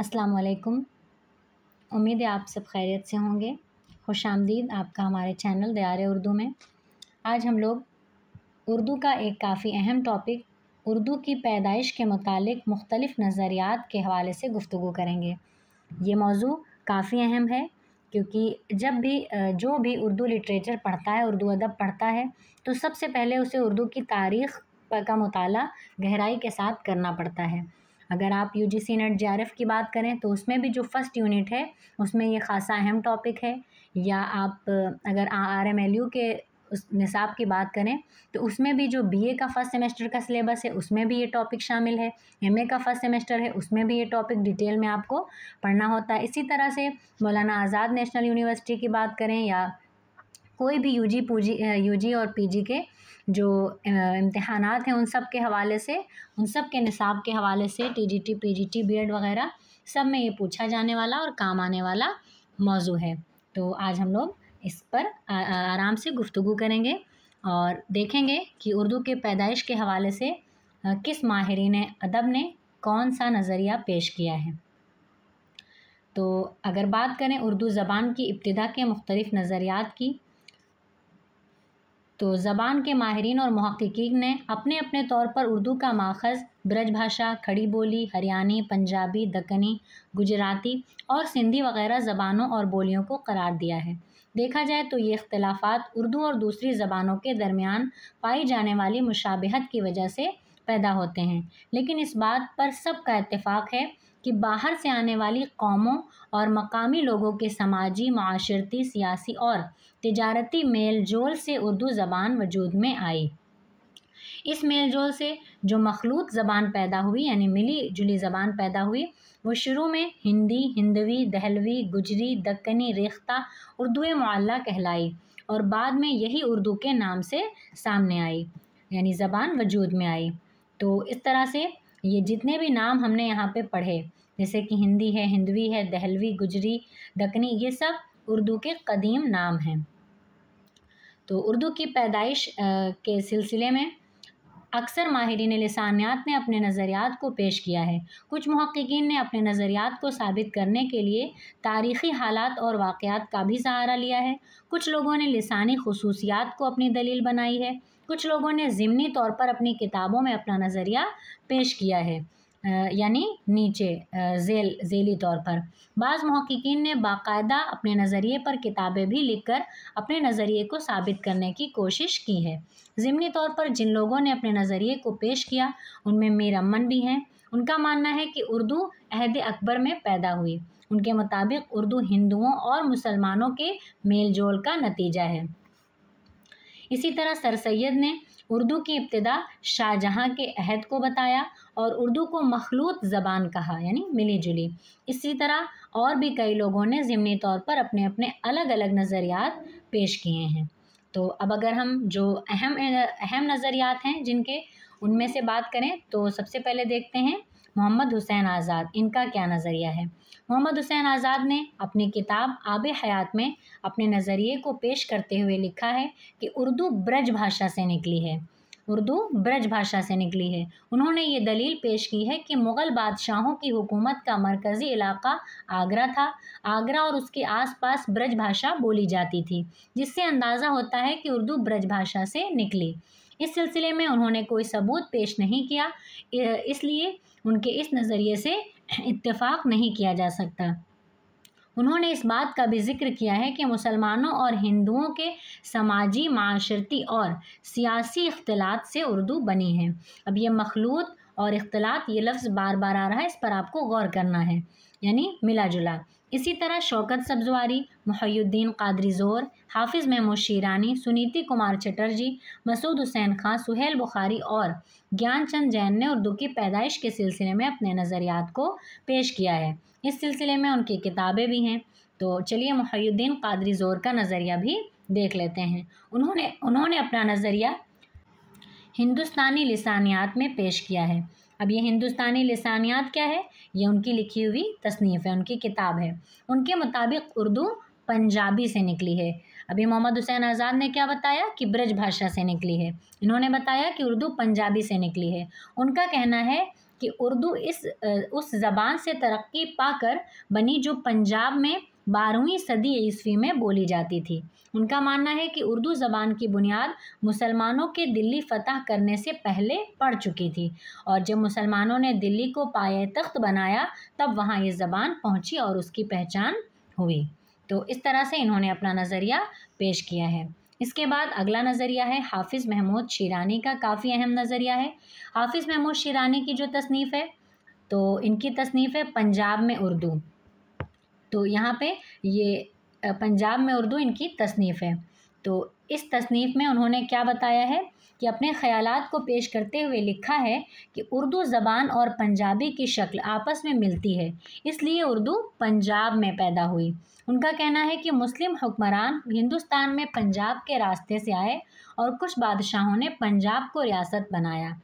अस्सलाम वालेकुम। उम्मीद है आप सब खैरियत से होंगे। खुशामदीद आपका हमारे चैनल दियार उर्दू में। आज हम लोग उर्दू का एक काफ़ी अहम टॉपिक उर्दू की पैदाइश के मुतालिक मुख्तलिफ़ नज़रियात के हवाले से गुफ्तगू करेंगे। ये मौजू काफ़ी अहम है क्योंकि जब भी जो भी उर्दू लिटरेचर पढ़ता है, उर्दू अदब पढ़ता है, तो सबसे पहले उसे उर्दू की तारीख़ का मुताला गहराई के साथ करना पड़ता है। अगर आप यूजीसी नेट जेआरएफ की बात करें तो उसमें भी जो फ़र्स्ट यूनिट है उसमें ये ख़ासा अहम टॉपिक है, या आप अगर आरएमएलयू के उस निसाब की बात करें तो उसमें भी जो बीए का फ़र्स्ट सेमेस्टर का सिलेबस है उसमें भी ये टॉपिक शामिल है। एमए का फ़र्स्ट सेमेस्टर है उसमें भी ये टॉपिक डिटेल में आपको पढ़ना होता है। इसी तरह से मौलाना आज़ाद नेशनल यूनिवर्सिटी की बात करें या कोई भी यूजी और पीजी के जो इम्तिहानात हैं उन सब के हवाले से, उन सब के निसाब के हवाले से टीजीटी, पीजीटी, बीएड वगैरह सब में ये पूछा जाने वाला और काम आने वाला मौजू है। तो आज हम लोग इस पर आराम से गुफ्तगू करेंगे और देखेंगे कि उर्दू के पैदाइश के हवाले से किस माहिरीन अदब ने कौन सा नज़रिया पेश किया है। तो अगर बात करें उर्दू ज़बान की इब्तिदा के मुख्तलिफ़ नज़रियात की, तो ज़बान के माहिरीन और मुहक्किकीन ने अपने अपने तौर पर उर्दू का माखज़ ब्रज भाषा, खड़ी बोली, हरियाणी, पंजाबी, दक्कनी, गुजराती और सिंधी वग़ैरह ज़बानों और बोलियों को करार दिया है। देखा जाए तो ये इख्तिलाफ़ात उर्दू और दूसरी ज़बानों के दरमियान पाई जाने वाली मुशाबहत की वजह से पैदा होते हैं, लेकिन इस बात पर सबका इत्तेफाक है कि बाहर से आने वाली कौमों और मकामी लोगों के समाजी, माशरती, सियासी और तिजारती मेल जोल से उर्दू ज़बान वजूद में आई। इस मेल जोल से जो मखलूत ज़बान पैदा हुई, यानी मिली जुली ज़बान पैदा हुई, वो शुरू में हिंदी, हिंदवी, दहलवी, गुजरी, दक्कनी, रेख्ता, उर्दू मुअल्ला कहलाई और बाद में यही उर्दू के नाम से सामने आई, यानी ज़बान वजूद में आई। तो इस तरह से ये जितने भी नाम हमने यहाँ पे पढ़े, जैसे कि हिंदी है, हिंदवी है, दहलवी, गुजरी, दक्कनी, ये सब उर्दू के कदीम नाम हैं। तो उर्दू की पैदाइश के सिलसिले में अक्सर माहिरीन लिसानियात ने अपने नज़रियात को पेश किया है। कुछ मुहक्किकीन ने अपने नज़रियात को साबित करने के लिए तारीख़ी हालात और वाक़यात का भी सहारा लिया है। कुछ लोगों ने लिसानी खुसूसियात को अपनी दलील बनाई है। कुछ लोगों ने ज़िमनी तौर पर अपनी किताबों में अपना नज़रिया पेश किया है, यानी नीचे ज़ेली तौर पर। बाज़ मुहक्किकीन ने बाकायदा अपने नज़रिए पर किताबें भी लिखकर अपने नज़रिए को साबित करने की कोशिश की है। ज़िमनी तौर पर जिन लोगों ने अपने नज़रिए को पेश किया उनमें मीर अमन भी हैं। उनका मानना है कि उर्दू अहद अकबर में पैदा हुई। उनके मुताबिक उर्दू हिंदुओं और मुसलमानों के मेल जोल का नतीजा है। इसी तरह सर सैयद ने उर्दू की इब्तिदा शाहजहाँ के अहद को बताया और उर्दू को मखलूत ज़बान कहा, यानी मिली जुली। इसी तरह और भी कई लोगों ने ज़िमनी तौर पर अपने अपने अलग अलग नज़रियात पेश किए हैं। तो अब अगर हम जो अहम नज़रियात हैं जिनके, उनमें से बात करें तो सबसे पहले देखते हैं मोहम्मद हुसैन आज़ाद, इनका क्या नज़रिया है। मोहम्मद हुसैन आज़ाद ने अपनी किताब आब हयात में अपने नज़रिए को पेश करते हुए लिखा है कि उर्दू ब्रज भाषा से निकली है। उर्दू ब्रज भाषा से निकली है। उन्होंने ये दलील पेश की है कि मुग़ल बादशाहों की हुकूमत का मरकज़ी इलाका आगरा था। आगरा और उसके आसपास ब्रज भाषा बोली जाती थी, जिससे अंदाज़ा होता है कि उर्दू ब्रज भाषा से निकली। इस सिलसिले में उन्होंने कोई सबूत पेश नहीं किया, इसलिए उनके इस नज़रिए से इत्तेफाक नहीं किया जा सकता। उन्होंने इस बात का भी ज़िक्र किया है कि मुसलमानों और हिंदुओं के समाजी, माशरती और सियासी इख्तिलात से उर्दू बनी है। अब ये मखलूत और इख्तिलात, ये लफ्ज़ बार बार आ रहा है, इस पर आपको गौर करना है, यानी मिला जुला। इसी तरह शौकत सब्ज़वारी, मुहय्युद्दीन क़ादरी ज़ोर, हाफिज़ महमूद शीरानी, सुनीति कुमार चटर्जी, मसूद हुसैन खां, सुहेल बुखारी और ज्ञानचंद जैन ने उर्दू की पैदाइश के सिलसिले में अपने नज़रियात को पेश किया है। इस सिलसिले में उनकी किताबें भी हैं। तो चलिए मुहय्यिद्दीन क़ादरी ज़ोर का नज़रिया भी देख लेते हैं। उन्होंने अपना नज़रिया हिंदुस्तानी लिसानियात में पेश किया है। अब ये हिंदुस्तानी लिसानियात क्या है? ये उनकी लिखी हुई तसनीफ़ है, उनकी किताब है। उनके मुताबिक उर्दू पंजाबी से निकली है। अभी मोहम्मद हुसैन आज़ाद ने क्या बताया कि ब्रज भाषा से निकली है। इन्होंने बताया कि उर्दू पंजाबी से निकली है। उनका कहना है कि उर्दू उस ज़बान से तरक्की पाकर बनी जो पंजाब में 12वीं सदी ईस्वी में बोली जाती थी। उनका मानना है कि उर्दू ज़बान की बुनियाद मुसलमानों के दिल्ली फतह करने से पहले पड़ चुकी थी और जब मुसलमानों ने दिल्ली को पाये तख्त बनाया तब वहाँ ये ज़बान पहुँची और उसकी पहचान हुई। तो इस तरह से इन्होंने अपना नज़रिया पेश किया है। इसके बाद अगला नज़रिया है हाफिज़ महमूद शिरानी का। काफ़ी अहम नज़रिया है। हाफिज़ महमूद शिरानी की जो तसनीफ़ है तो इनकी तसनीफ़ है पंजाब में उर्दू। तो यहाँ पे ये पंजाब में उर्दू इनकी तसनीफ़ है। तो इस तसनीफ़ में उन्होंने क्या बताया है कि अपने ख़यालात को पेश करते हुए लिखा है कि उर्दू ज़बान और पंजाबी की शक्ल आपस में मिलती है, इसलिए उर्दू पंजाब में पैदा हुई। उनका कहना है कि मुस्लिम हुक्मरान हिंदुस्तान में पंजाब के रास्ते से आए और कुछ बादशाहों ने पंजाब को रियासत बनाया।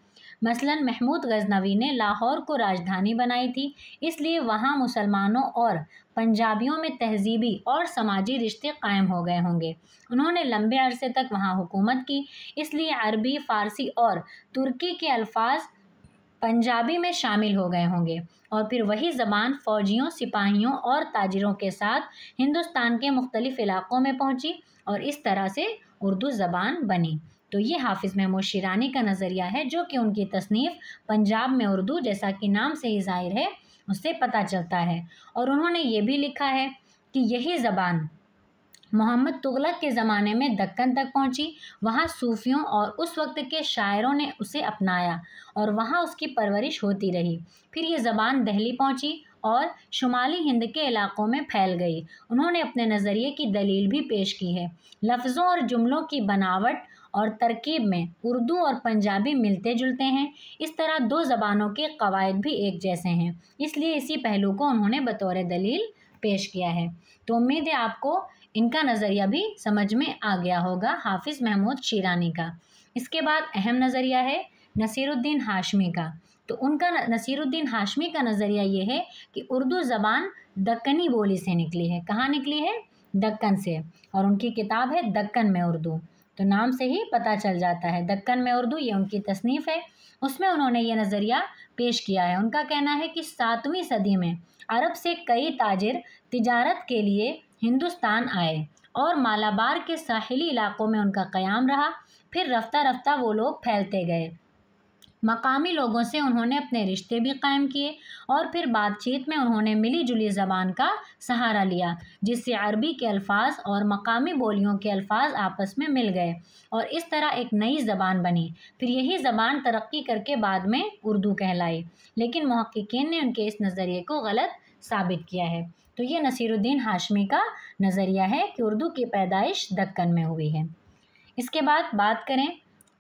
मसलन महमूद गज़नवी ने लाहौर को राजधानी बनाई थी, इसलिए वहाँ मुसलमानों और पंजाबियों में तहजीबी और समाजी रिश्ते कायम हो गए होंगे। उन्होंने लंबे अरसे तक वहाँ हुकूमत की, इसलिए अरबी, फ़ारसी और तुर्की के अल्फाज पंजाबी में शामिल हो गए होंगे और फिर वही ज़बान फ़ौजियों, सिपाहियों और ताजिरों के साथ हिंदुस्तान के मुख्तलिफ़ इलाक़ों में पहुँची और इस तरह से उर्दू ज़बान बनी। तो ये हाफिज़ महमूद शिरानी का नज़रिया है, जो कि उनकी तसनीफ़ पंजाब में उर्दू, जैसा कि नाम से ही ज़ाहिर है, उससे पता चलता है। और उन्होंने ये भी लिखा है कि यही ज़बान मोहम्मद तुगलक के ज़माने में दक्कन तक पहुंची। वहां सूफियों और उस वक्त के शायरों ने उसे अपनाया और वहां उसकी परवरिश होती रही। फिर ये ज़बान दिल्ली पहुंची और शुमाली हिंद के इलाक़ों में फैल गई। उन्होंने अपने नज़रिए की दलील भी पेश की है। लफ्ज़ों और जुमलों की बनावट और तरकीब में उर्दू और पंजाबी मिलते जुलते हैं। इस तरह दो ज़बानों के कवायद भी एक जैसे हैं, इसलिए इसी पहलू को उन्होंने बतौर दलील पेश किया है। तो उम्मीद है आपको इनका नज़रिया भी समझ में आ गया होगा, हाफिज़ महमूद शिरानी का। इसके बाद अहम नज़रिया है नसीरुद्दीन हाशमी का। तो उनका नसीरुद्दीन हाशमी का नज़रिया ये है कि उर्दू ज़बान दक्कनी बोली से निकली है। कहाँ निकली है? दक्कन से। और उनकी किताब है दक्कन में उर्दू। तो नाम से ही पता चल जाता है, दक्कन में उर्दू ये उनकी तसनीफ़ है। उसमें उन्होंने ये नज़रिया पेश किया है। उनका कहना है कि 7वीं सदी में अरब से कई ताजिर तिजारत के लिए हिंदुस्तान आए और मालाबार के साहिली इलाक़ों में उनका क़याम रहा। फिर रफ्ता रफ्ता वो लोग फैलते गए। मकामी लोगों से उन्होंने अपने रिश्ते भी कायम किए और फिर बातचीत में उन्होंने मिली जुली ज़बान का सहारा लिया, जिससे अरबी के अल्फाज और मकामी बोलियों के अल्फाज आपस में मिल गए और इस तरह एक नई ज़बान बनी। फिर यही ज़बान तरक्की करके बाद में उर्दू कहलाई, लेकिन मुहक्किकीन ने उनके इस नज़रिए को गलत साबित किया है। तो ये नसीरुद्दीन हाशमी का नज़रिया है कि उर्दू की पैदाइश दक्कन में हुई है। इसके बाद बात करें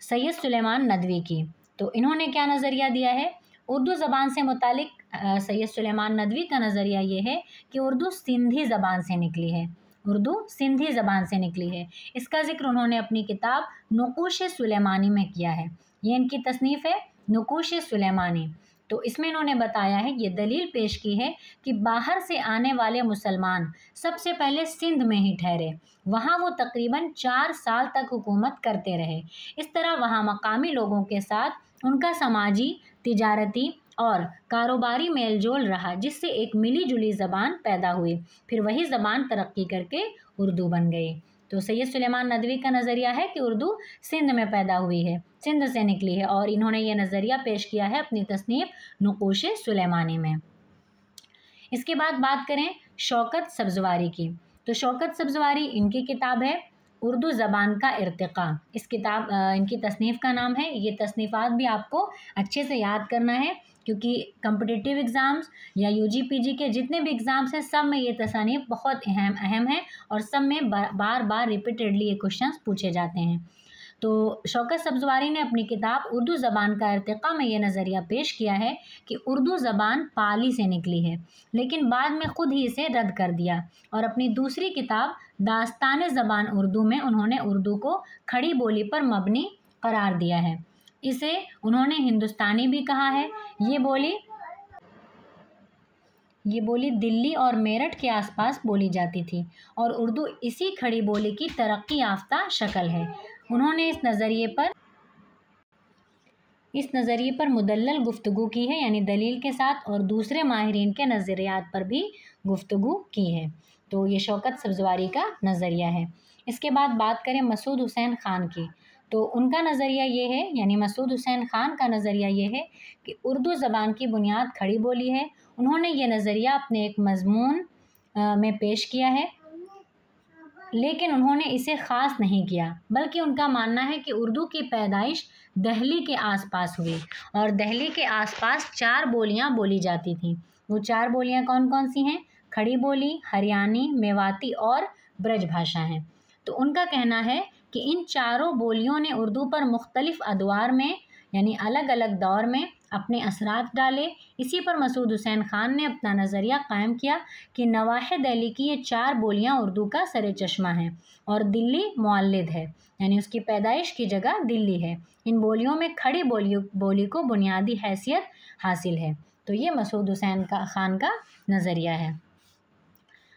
सैयद सुलेमान नदवी की। तो इन्होंने क्या नज़रिया दिया है उर्दू ज़बान से मुतालिक? सैयद सुलेमान नदवी का नज़रिया ये है कि उर्दू सिंधी ज़बान से निकली है। उर्दू सिंधी ज़बान से निकली है। इसका ज़िक्र उन्होंने अपनी किताब नुकूश सुलेमानी में किया है। ये इनकी तसनीफ़ है नुकूश सुलेमानी। तो इसमें इन्होंने बताया है, ये दलील पेश की है कि बाहर से आने वाले मुसलमान सबसे पहले सिंध में ही ठहरे। वहाँ वो तकरीबन 4 साल तक हुकूमत करते रहे। इस तरह वहाँ मकामी लोगों के साथ उनका समाजी, तिजारती और कारोबारी मेलजोल रहा, जिससे एक मिली जुली ज़बान पैदा हुई। फिर वही ज़बान तरक्की करके उर्दू बन गई। तो सैयद सुलेमान नदवी का नज़रिया है कि उर्दू सिंध में पैदा हुई है, सिंध से निकली है और इन्होंने ये नज़रिया पेश किया है अपनी तसनीफ़ नुकूश सुलेमानी में। इसके बाद बात करें शौकत सब्ज़वारी की। तो शौकत सब्ज़वारी इनकी किताब है उर्दू ज़बान का इर्तिक़ा। इनकी तसनीफ़ का नाम है। ये तसनीफ़ात भी आपको अच्छे से याद करना है, क्योंकि कम्पिटिटिव एग्ज़ाम्स या यूजी पीजी के जितने भी एग्ज़ाम्स हैं सब में ये तसानीफ़ बहुत अहम है और सब में बार बार रिपीटेडली ये क्वेश्चंस पूछे जाते हैं। तो शौकत सब्ज़वारी ने अपनी किताब उर्दू ज़बान का इर्तिक़ा में ये नज़रिया पेश किया है कि उर्दू ज़बान पाली से निकली है, लेकिन बाद में ख़ुद ही इसे रद्द कर दिया और अपनी दूसरी किताब दास्तान ज़बान उर्दू में उन्होंने उर्दू को खड़ी बोली पर मबनी करार दिया है। इसे उन्होंने हिंदुस्तानी भी कहा है। ये बोली दिल्ली और मेरठ के आसपास बोली जाती थी और उर्दू इसी खड़ी बोली की तरक्की याफ्ता शक्ल है। उन्होंने इस इस नज़रिए पर मुदल्लल गुफ्तगू की है, यानी दलील के साथ, और दूसरे माहिरीन के नज़रियात पर भी गुफ्तगू की है। तो ये शौकत सब्ज़वारी का नज़रिया है। इसके बाद बात करें मसूद हुसैन ख़ान की, तो उनका नज़रिया ये है, यानी मसूद हुसैन ख़ान का नज़रिया ये है कि उर्दू ज़बान की बुनियाद खड़ी बोली है। उन्होंने ये नज़रिया अपने एक मज़मून में पेश किया है, लेकिन उन्होंने इसे ख़ास नहीं किया, बल्कि उनका मानना है कि उर्दू की पैदाइश दहली के आसपास हुई, और दहली के आसपास 4 बोलियां बोली जाती थीं। वो 4 बोलियां कौन कौन सी हैं? खड़ी बोली, हरियाणी, मेवाती और ब्रज भाषा हैं। तो उनका कहना है कि इन चारों बोलियों ने उर्दू पर मुख्तलिफ अदवार में, यानी अलग अलग दौर में अपने असरात डाले। इसी पर मसूद हुसैन ख़ान ने अपना नज़रिया कायम किया कि नवाहे दिल्ली की ये 4 बोलियां उर्दू का सरे चश्मा हैं और दिल्ली मुअल्लिद है, यानी उसकी पैदाइश की जगह दिल्ली है। इन बोलियों में खड़ी बोली को बुनियादी हैसियत हासिल है। तो ये मसूद हुसैन ख़ान का नज़रिया है।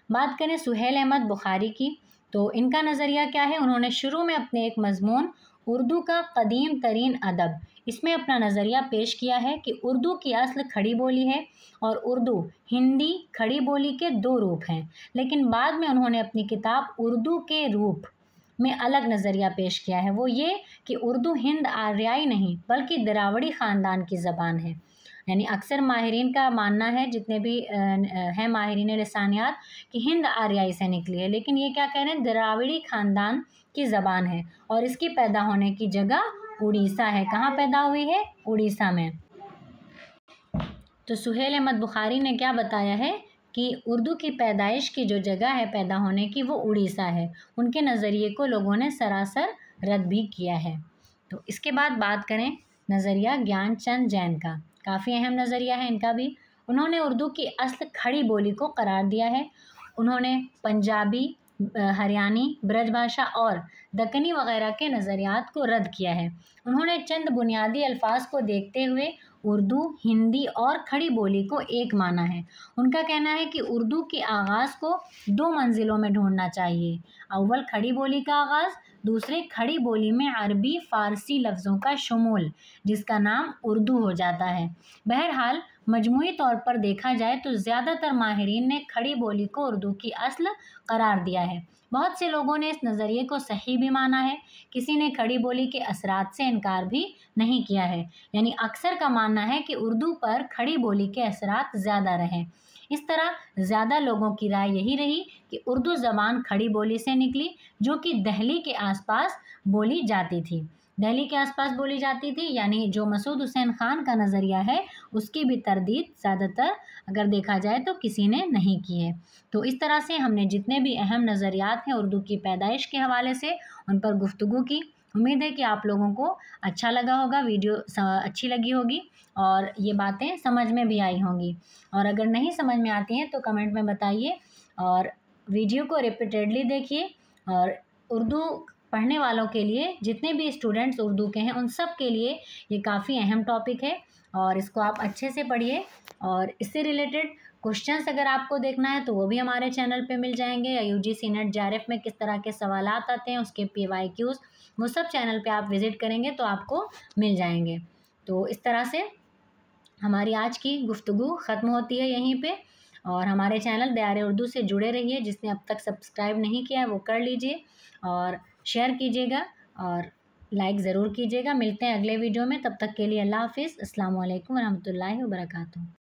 बात करें सुहेल अहमद बुखारी की, तो इनका नज़रिया क्या है? उन्होंने शुरू में अपने एक मज़मून उर्दू का कदीम तरीन अदब, इसमें अपना नज़रिया पेश किया है कि उर्दू की असल खड़ी बोली है और उर्दू हिंदी खड़ी बोली के 2 रूप हैं। लेकिन बाद में उन्होंने अपनी किताब उर्दू के रूप में अलग नज़रिया पेश किया है। वो ये कि उर्दू हिंद आर्याई नहीं बल्कि द्राविड़ी ख़ानदान की ज़बान है। यानी अक्सर माहिरीन का मानना है, जितने भी हैं माहिरीन लिसानियात, कि हिंद आर्याई से निकली है, लेकिन ये क्या कह रहे हैं? द्राविड़ी ख़ानदान की ज़बान है और इसकी पैदा होने की जगह उड़ीसा है। कहाँ पैदा हुई है? उड़ीसा में। तो सुहेल अहमद बुखारी ने क्या बताया है कि उर्दू की पैदाइश की जो जगह है पैदा होने की, वो उड़ीसा है। उनके नज़रिए को लोगों ने सरासर रद्द भी किया है। तो इसके बाद बात करें नज़रिया ज्ञानचंद जैन का, काफ़ी अहम नज़रिया है इनका भी। उन्होंने उर्दू की असल खड़ी बोली को करार दिया है। उन्होंने पंजाबी, हरियाणी, ब्रजभाषा और दक्कनी वगैरह के नज़रियात को रद्द किया है। उन्होंने चंद बुनियादी अल्फाज को देखते हुए उर्दू, हिंदी और खड़ी बोली को एक माना है। उनका कहना है कि उर्दू के आगाज़ को 2 मंजिलों में ढूंढना चाहिए। अव्वल खड़ी बोली का आगाज़, दूसरे खड़ी बोली में अरबी फ़ारसी लफ्ज़ों का शुमूल, जिसका नाम उर्दू हो जाता है। बहरहाल मजमूई तौर पर देखा जाए तो ज़्यादातर माहिरीन ने खड़ी बोली को उर्दू की असल करार दिया है। बहुत से लोगों ने इस नज़रिए को सही भी माना है, किसी ने खड़ी बोली के असरात से इनकार भी नहीं किया है। यानी अक्सर का मानना है कि उर्दू पर खड़ी बोली के असरात ज़्यादा रहे। इस तरह ज़्यादा लोगों की राय यही रही कि उर्दू ज़बान खड़ी बोली से निकली, जो कि दहली के आसपास बोली जाती थी। दिल्ली के आसपास बोली जाती थी, यानी जो मसूद हुसैन ख़ान का नज़रिया है उसकी भी तरदीद ज़्यादातर अगर देखा जाए तो किसी ने नहीं की है। तो इस तरह से हमने जितने भी अहम नज़रियात हैं उर्दू की पैदाइश के हवाले से, उन पर गुफ्तगू की। उम्मीद है कि आप लोगों को अच्छा लगा होगा, वीडियो अच्छी लगी होगी और ये बातें समझ में भी आई होंगी। और अगर नहीं समझ में आती हैं तो कमेंट में बताइए, और वीडियो को रिपीटेडली देखिए। और उर्दू पढ़ने वालों के लिए, जितने भी स्टूडेंट्स उर्दू के हैं, उन सब के लिए ये काफ़ी अहम टॉपिक है और इसको आप अच्छे से पढ़िए। और इससे रिलेटेड क्वेश्चंस अगर आपको देखना है तो वो भी हमारे चैनल पे मिल जाएंगे, या यूजीसी नेट जेआरएफ में किस तरह के सवालात आते हैं उसके PYQs, वो सब चैनल पे आप विज़िट करेंगे तो आपको मिल जाएंगे। तो इस तरह से हमारी आज की गुफ्तगू ख़त्म होती है यहीं पे। और हमारे चैनल दयारे उर्दू से जुड़े रहिए। जिसने अब तक सब्सक्राइब नहीं किया है वो कर लीजिए और शेयर कीजिएगा और लाइक ज़रूर कीजिएगा। मिलते हैं अगले वीडियो में, तब तक के लिए अल्लाह हाफ़िज़। अस्सलामु अलैकुम वरहमतुल्लाहि वबरकातुहू।